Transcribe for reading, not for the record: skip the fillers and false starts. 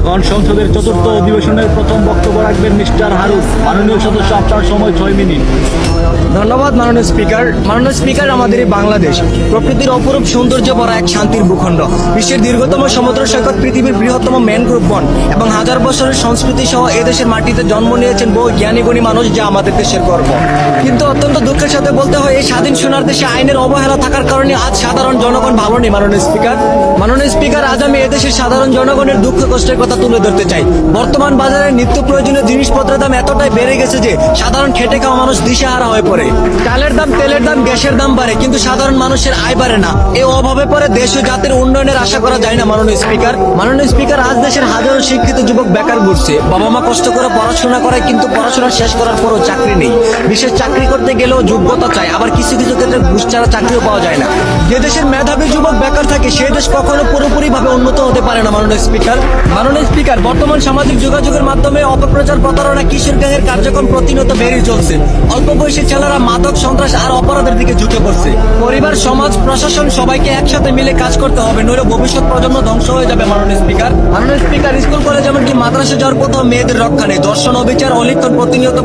এখন সংসদের চতুর্থ অধিবেশনের প্রথম বক্তব্য রাখবেন মিস্টার হারুন। মাননীয় সদস্য, আপনার সময় 6 মিনিট। ধন্যবাদ মাননীয় স্পিকার। মাননীয় স্পিকার, আমাদের এই বাংলাদেশ প্রকৃতির অপরূপ সৌন্দর্য ভরা এক শান্তির ভূখণ্ড। বিশ্বের দীর্ঘতম সমুদ্র সৈকত, পৃথিবীর বৃহত্তম ম্যানগ্রোভ বন এবং হাজার বছরের সংস্কৃতি সহ এদেশের মাটিতে জন্ম নিয়েছেন বহু জ্ঞানী গুণী মানুষ, যা আমাদের দেশের গর্ব। কিন্তু অত্যন্ত দুঃখের সাথে বলতে হয়, এই স্বাধীন সোনার দেশে আইনের অবহেলা থাকার কারণে আজ সাধারণ জনগণ ভালো নেই। মাননীয় স্পিকার, আজ আমি এদেশের সাধারণ জনগণের দুঃখ কষ্টের কথা তুলে ধরতে চাই। বর্তমান বাজারে নিত্য প্রয়োজনীয় জিনিসপত্রের দাম এতটাই বেড়ে গেছে যে সাধারণ খেটে খাওয়া মানুষ দিশেহারা হয়ে পড়ে। চালের দাম, তেলের দাম, গ্যাসের দাম বাড়ে, কিন্তু সাধারণ মানুষের আয় বাড়ে না। এই অভাবে পরে দেশ ও জাতির উন্নয়নের আশা করা যায় না। মাননীয় স্পিকার, আজ দেশের হাজারো শিক্ষিত যুবক বেকার ঘুরছে। বাবা মা কষ্ট করে পড়াশোনা করে, কিন্তু পড়াশোনা শেষ করার পরও চাকরি নেই। বিশেষ চাকরি করতে গেলেও যোগ্যতা চাই, আবার কিছু কিছু ক্ষেত্রে ঘুষ ছাড়া চাকরিও পাওয়া যায় না। যে দেশের মেধাবী যুবক বেকার থাকে, সেই দেশ কখনো পুরোপুরি ভাবে উন্নত হতে পারে না। মাননীয় স্পিকার, বর্তমান সামাজিক যোগাযোগের মাধ্যমে অপপ্রচার, প্রতারণা, কিশোর গ্যাংয়ের কার্যক্রম প্রতিনিয়ত বেড়ে চলছে। অল্প বয়সী ছেলেরা মাদক, সন্ত্রাস আর অপরাধের দিকে ঝুঁকে পড়ছে। পরিবার, সমাজ, প্রশাসন সবাইকে একসাথে মিলে কাজ করতে হবে, নইলে ভবিষ্যৎ প্রজন্ম ধ্বংস হয়ে যাবে। মাননীয় স্পিকার, স্কুল কলেজ এমনকি মাদ্রাসা যাওয়ার কোথাও মেয়েদের রক্ষা নেই। ধর্ষণ, অবিচার, অলিপ্তন প্রতিনিয়ত